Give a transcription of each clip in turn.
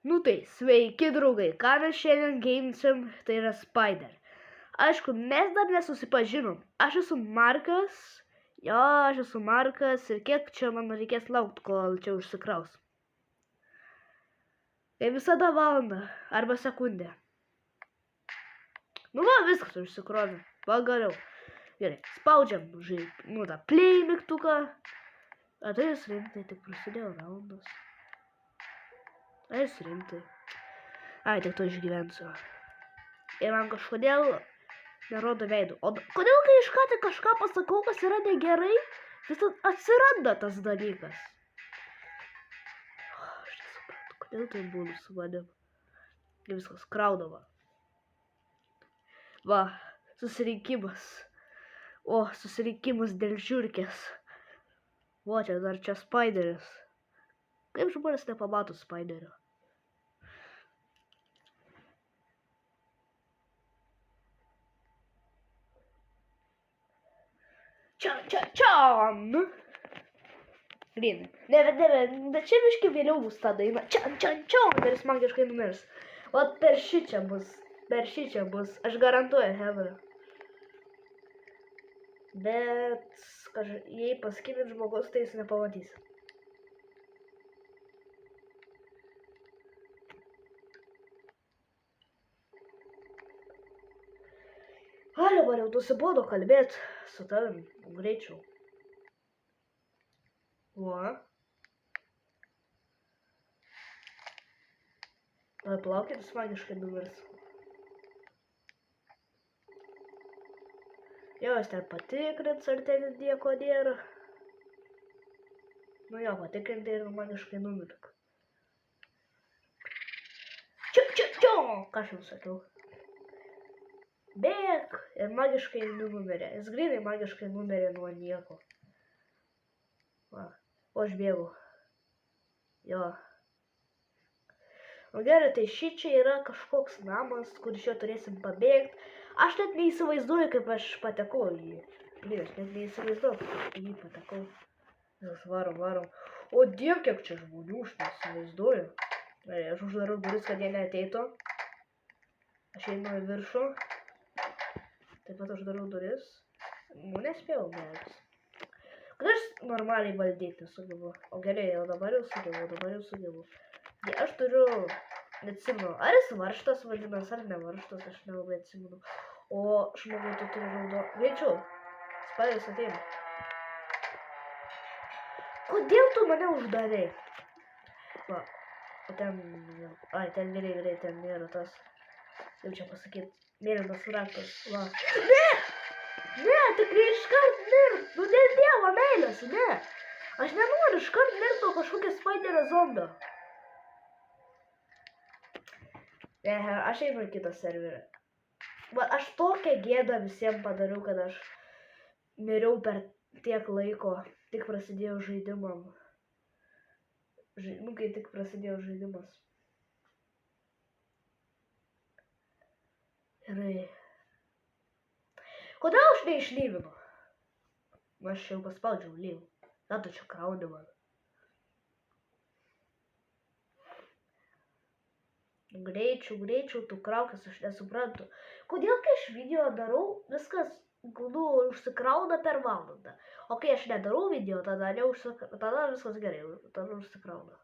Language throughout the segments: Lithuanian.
Nu tai, sveiki draugai, ką mes šiandien gaminsim, tai yra Spider. Aišku, mes dar nesusipažinom. Aš esu Markas ir kiek čia man reikės laukti, kol čia užsikraus. Kaip visada valandą arba sekundę. Nu va, viskas užsikrovė, pagaliau. Gerai, spaudžiam, tą play mygtuką. A tai jis rimtai, tik prasidėjo valandos. A jis rimtai. Ai, tik to išgyvensiu. Ir man kažkodėl nerodo veidų. O kodėl, kai iš ką tik kažką pasakau, kas yra negerai, vis atsiranda tas dalykas. Aš nesuprantu, kodėl tai būna su manim. Viskas kraudava. Va, susirinkimas. O, susirinkimas dėl žiurkės. O, čia dar čia Spideris. Kaip žmonės nepamato Spiderio? Čian. Grynai. Bet čia biškai vėliau bus ta daina. Čian. Ir jis magiškai numirs. O per šičia bus. Aš garantuoju, hebra. Bet jei paskibint žmogus, tai jis nepamatys. Dabar jau nusibodo kalbėt su tavim greičiau. Va. Plaukit, jis magiškai numirs. Jo, jis ten patikrins, ar ten nieko nėra. Nu jo, patikrinti ir magiškai numirk. Čiu. Ką aš jums sakiau? Bėk ir magiškai numirė. Jis grynai magiškai numirė nuo nieko. Va, o aš bėgu. Jo. O gerai, tai šičia yra kažkoks namas, kur iš jo turėsim pabėgti. Aš net neįsivaizduoju, kaip aš patekau į jį. Aš net neįsivaizduoju, kaip į jį patekau. Vis varom. O dieve, kiek čia žmonių, aš neįsivaizduoju. Aš uždarau duris, kad jie neateitų. Aš einu į viršų. Taip pat uždarau duris. Nu, nespėjau, geras. Kad aš normaliai valdyti sugebu. O gerai, jau dabar jau sugebu. Aš turiu, neatsimenu, ar jis varžtas vadinas, ar ne varžtas, aš nelabai atsimenu. O žmogui tu turi raudo. Greičiau. Spideris ateina. Kodėl tu mane uždarei? Va. O ten, ai, ten gerai, ten nėra tas. Kaip čia pasakyti. Mėlynas raktas, va. Ne, tik iškart mirt. Nu, dėl dievo meilės, ne. Aš nenoriu iškart mirt nuo kažkokio Spiderio zombio. Ne, aš einu į kitą serverį. Va, aš tokią gėdą visiems padariau, kad aš miriau per tiek laiko. Tik prasidėjo žaidimam. Nu, kai tik prasidėjo žaidimas. Gerai. Kodėl aš neišlyvinu? Aš jau paspaudžiau lyvų. Na, tu čia krauni man. Greičiau, tu kraukis, aš nesuprantu. Kodėl, kai aš video darau, viskas, užsikrauna per valandą. O kai aš nedarau video, tada viskas gerai, tada užsikrauna.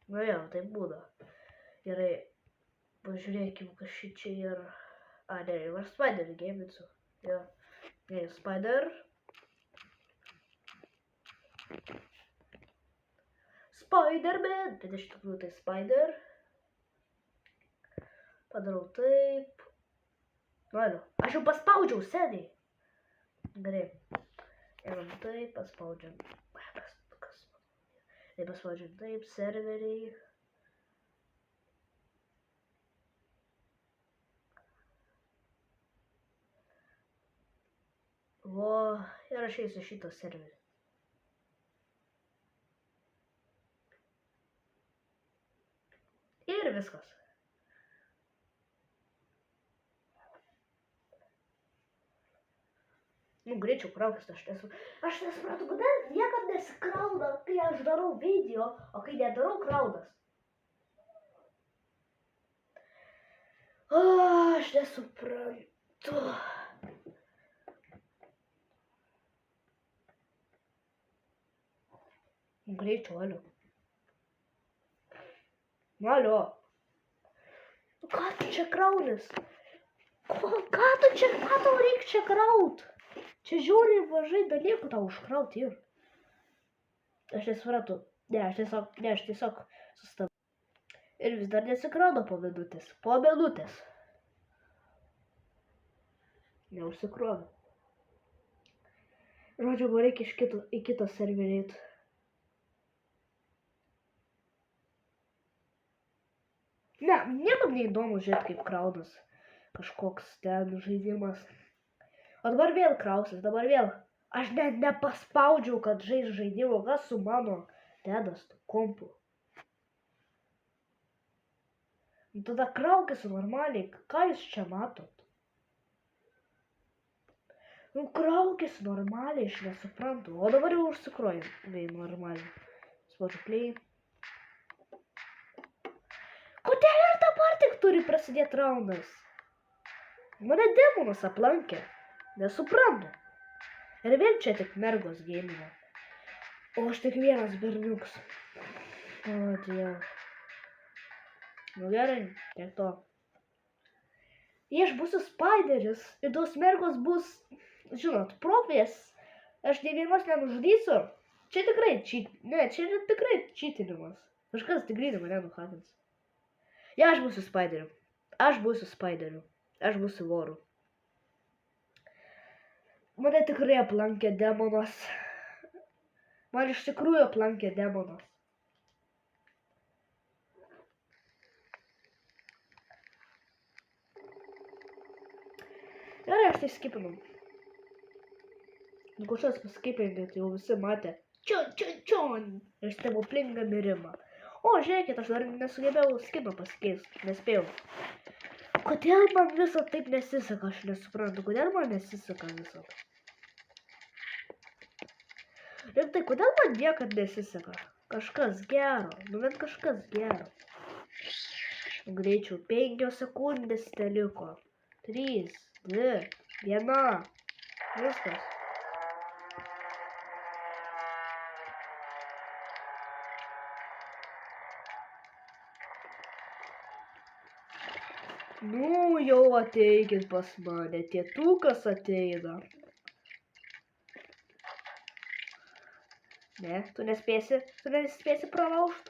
Nu jau, tai būna. Gerai. Pažiūrėkim, kas šičia yra. A, ne, aš Spiderį gaminsiu. Jo. Ne, Spider. Spider-Man. Bet iš tikrųjų tai Spider. Padarau taip. Valiu. Aš jau paspaudžiau seniai. Gerai. Einam taip, paspaudžiam. Tai paspaudžiam taip, serveriai. O, ir aš eisiu šitą serverį. Ir viskas. Nu, greičiau kraukis, aš nesuprantu, kodėl niekad nesikrauna, kai aš darau video, o kai nedarau kraunas. Aš nesuprantu. Greičiau, alio. Alio. Ką tu čia kraunis? Ką tau reikia čia kraut? Čia žiauriai mažai dalykų tau užkraut ir. Aš nesuprantu. Ne, aš tiesiog sustabdau. Ir vis dar nesikraudo po minutės. Po minutės. Neužsikrovė. Žodžiu, man reikia į kitą serverį eit. Ne, niekam neįdomu žiūrėti, kaip kraunas kažkoks ten žaidimas. O dabar vėl krausis, dabar vėl. Aš net nepaspaudžiau, kad žais žaidimo, kas su mano dedas kompu. Tada kraukis normaliai, ką jūs čia matot? Nu, kraukis normaliai, aš nesuprantu. O dabar jau užsikrojim, vei normaliai. Spaudžiu play. Kodėl ir dabar tik turi prasidėti raundas? Mane demonas aplankė. Nesuprantu. Ir vėl čia tik mergos gėmino. O aš tik vienas berniuks. O, Dieve. Nu gerai, tiek to. Jei aš būsiu Spideris ir tos mergos bus, žinot, profės, aš ne vienos nenužudysiu. Čia tikrai tikrai čytinimas. Kažkas tikrai mane nuhakins. Ja, aš būsiu Spideriu. Aš būsiu voru. Mane tikrai aplankė demonas. Man iš tikrųjų aplankė demonas. Gerai, aš tai skipinau. Nu, kažkas paskipinti, jau visi matė. Čion. Ir stebuklingą mirimą. O, žiūrėkit, aš dar nesugebėjau skino pasikeisti, nespėjau. Kodėl man visą taip nesiseka, aš nesuprantu, kodėl man nesiseka visą. Rimtai, kodėl man niekad nesiseka? Kažkas gero, nu bent kažkas gero. Greičiau, 5 sekundės teliko. 3, 2, 1. Viskas. Nu, jau ateikit pas mane, tėtukas ateina. Ne, tu nespėsi pralaužt.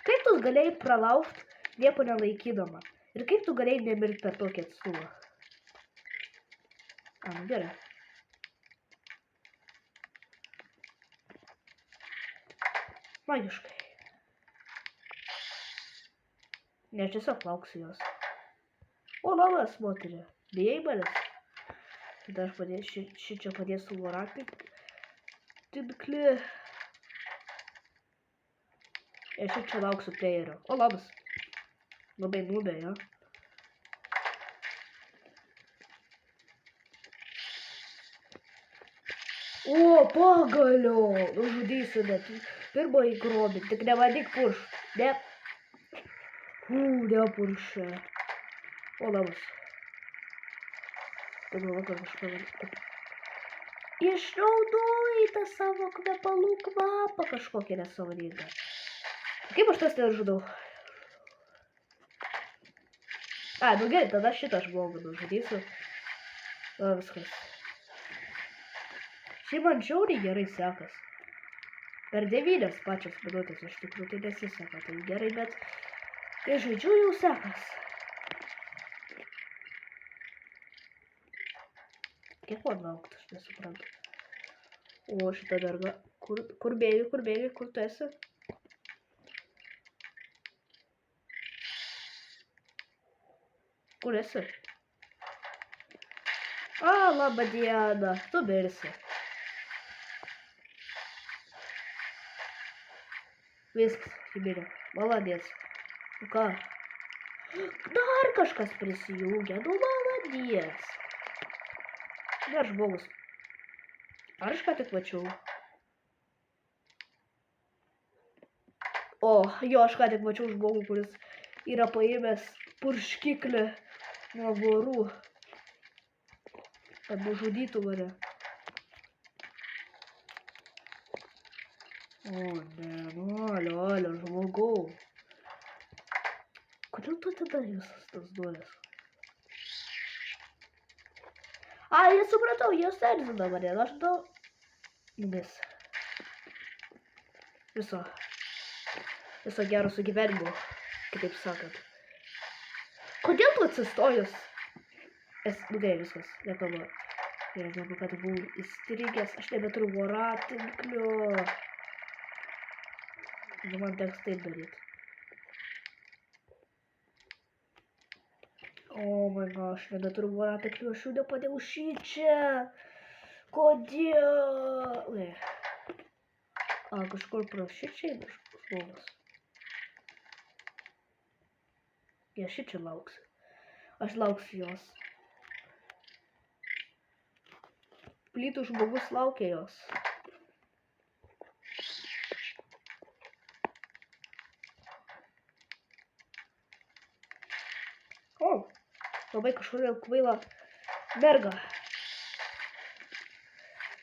Kaip tu galėjai pralaužt, nieko nelaikydama? Ir kaip tu galėjai nemirti per tokį atstumą? Nu gerai. Magiškai. Ne, aš tiesiog lauksiu jos. O, labas, moterė. Bijai manęs? Tada aš šičia padėsiu voraklį. Tinklį. Ir šičia lauksiu playerio. O, labas. Labai nubė, jo. O, pagaliau. Nužudysiu net. Pirmąjį grobį. Tik nevadyk purš. Ne. Nepuršė. O, labas. Pagalvo, kad kažką. Išnaudoji tą savo kvepalų kvapą kažkokią nesąmoningą. Kaip aš tas ten žudau? Nu gerai, tada šitą žmogų nužudysiu. O, viskas. Šiaip man žiauriai gerai sekas. Per 9 pačios minutės iš tikrųjų tai nesiseka. Tai gerai, bet kai žaidžiu jau sekas. Kiek man laukti, aš nesuprantu. O, šitą mergą. Kur bėgi, kur tu esi? Kur esi? Labą dieną, tu mirsi. Viskas, įmirė. Maladės. Nu ką? Dar kažkas prisijungia, nu maladės. Dar žmogus. Ar aš ką tik mačiau? O, jo, aš ką tik mačiau žmogų, kuris yra paėmęs purškiklį nuo vorų, kad nužudytų mane. O ne, alio, žmogau. Kodėl tu atidarė visas tas duris? Ai, supratau, jie erzina mane, aš tau... Viso gero sugyvenimo, kitaip sakant. Kodėl tu atsistojus? Viskas, nekalbu. Nežinau, kad buvau įstrigęs, aš nebeturiu voratinklių. Man teks taip daryti. Oh my god, aš nebeturiu voratinklių, aš jų nepadėjau šičia. Kodėl? Kažkur pro šičia eina žmogus. Jie šičia lauksiu. Aš lauksiu jos. Plytų žmogus laukia jos. O, labai kažkodėl kvaila merga.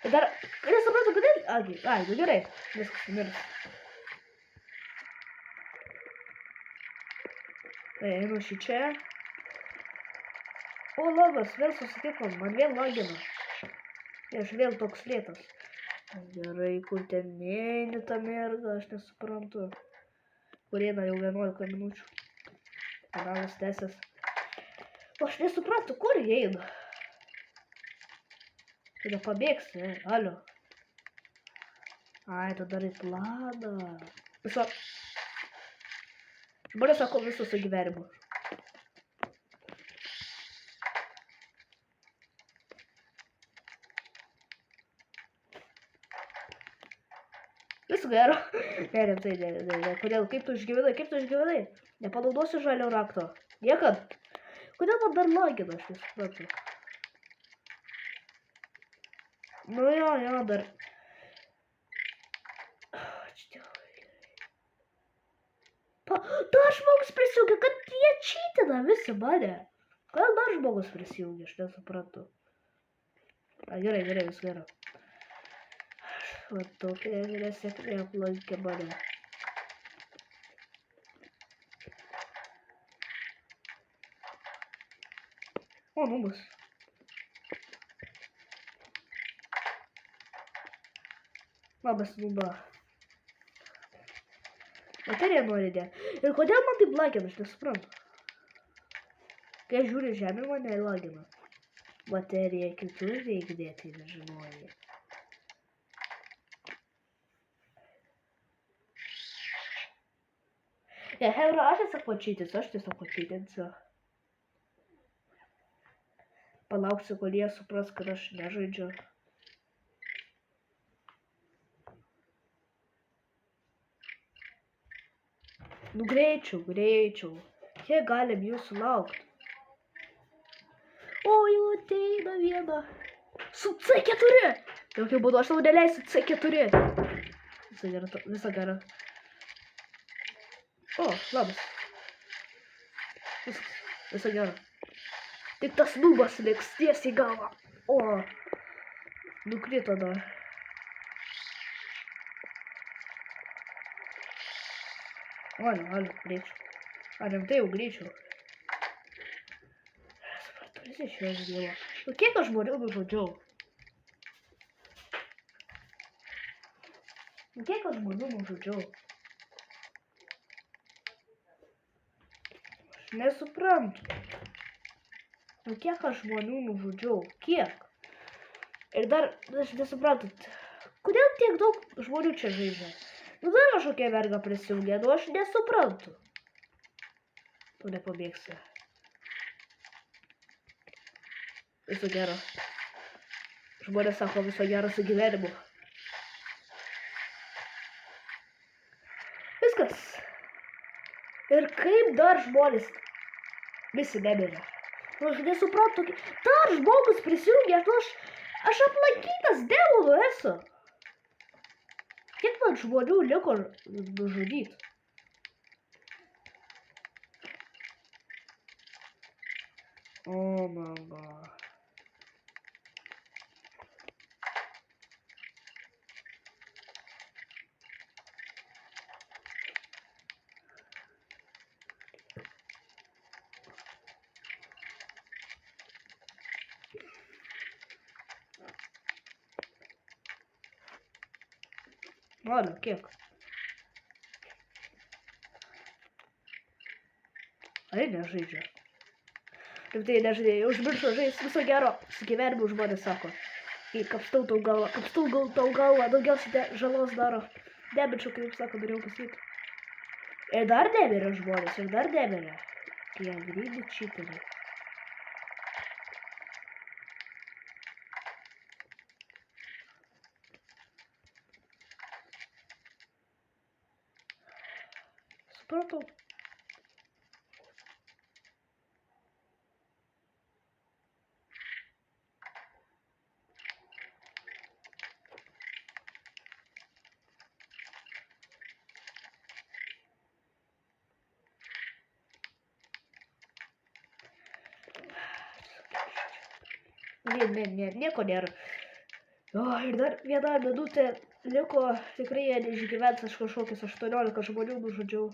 Ir dar, nesuprantu, kodėl... Ai, nu gerai, viskas mirs. Einu šičia. O, labas, vėl susitikom, man vėl lagina. Aš vėl toks lėtas. Gerai, kur ten eini ta merga, aš nesuprantu. Kur eina jau 11 minučių. Kanalas tęsės. Aš nesuprantu, kur jie eina. Tu nepabėgsi, alio. Ai, tu darai planą. Žmonės sako viso su gyvenimu. Viskas gero. Ne. Kodėl, kaip tu išgyvenai? Nepanaudosiu žalio rakto. Niekad. Kodėl man dar lagina, aš nesuprantu. Nu jo, dar. Dar žmogus prisijungia, kad jie čytina visi mane. Kodėl dar žmogus prisijungia, aš nesuprantu. Gerai, viskas gero. Va tokia nesėkmė aplankė mane. O, numus. Labas, nuba. Baterija nori dėti. Ir kodėl man taip lagina, aš nesuprantu. Kai aš žiūriu žemę, mane lagina. Baterija kitur reikia dėti, nežinojai. Ne, hebra, aš tiesiog pačytinsiu. Palauksiu, kol jie supras, kad aš nežaidžiu. Nu greičiau. Kiek galim jūsų laukti? O, jau ateina viena. Su C4. Tokiu būdu aš tau neleisiu C4. Visa gera. O, labas. Visa gera. Tik tas nubas liks tiesiai galvą. O, nukrito dar. Alio, greičiau. Ar rimtai jau greičiau? Supratau, visi šio žydėlo. Nu kiek aš žmonių nužudžiau? Aš nesuprantu. Nu kiek aš žmonių nužudžiau? Kiek? Ir dar, aš nesuprantu, kodėl tiek daug žmonių čia žaidžia? Nu dar kažkokia merga prisijungė, nu aš nesuprantu. Tu nepabėgsi. Viso gero. Žmonės sako viso gero su gyvenimu. Viskas. Ir kaip dar žmonės visi nemirė. Nu aš nesuprantu, dar žmogus prisijungė, aš aplankytas demonų esu. Kiek man žmonių liko nužudyti? Oh my god. Ладно, kiek. Ar nežaidžia? Kaip tai nežaidė, užmiršo žaisti viso gero su gyvenimu žmonės sako. Kai kapstau tau galvą, daugiausiai žalos daro. Debečiau, kaip sako, norėjau pasakyti. Ir dar neberia žmonės, ir dar neberia. Kai jie grybi čyteriai. Supratau. Ne, nieko nėra. O, ir dar viena minutė liko, tikrai jie neišgyvens, aš kažkokius 18 žmonių nužudžiau.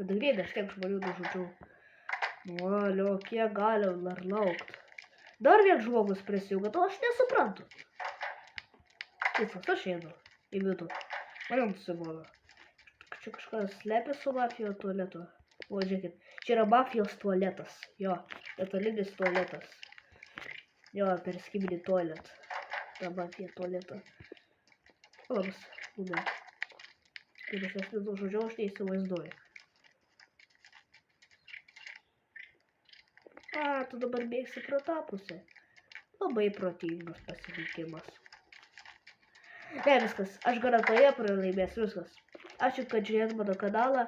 Bet greitai aš tiek žmonių nužudžiau. Alio, kiek galim dar laukt. Dar vien žmogus prisijungia, to aš nesuprantu. Viskas, aš einu į vidų. Man nusibodo. Čia kažkas slepia su mafijos tualetu. O, žiūrėkit, čia yra mafijos tualetas. Jo, metalinis tualetas. Jo, per skybinį tualet. Ta mafija tualetą. Labas, būdė. Kaip aš nežodžiu, aš neįsivaizduoju. A, tu dabar bėgsi pro tą pusę. Labai protingas pasirinkimas. Ne, viskas, aš garantuoju pralaimės, viskas. Ačiū, kad žiūrėjot mano kanalą.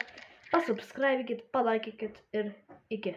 Pasubscribikit, palaikykit ir iki.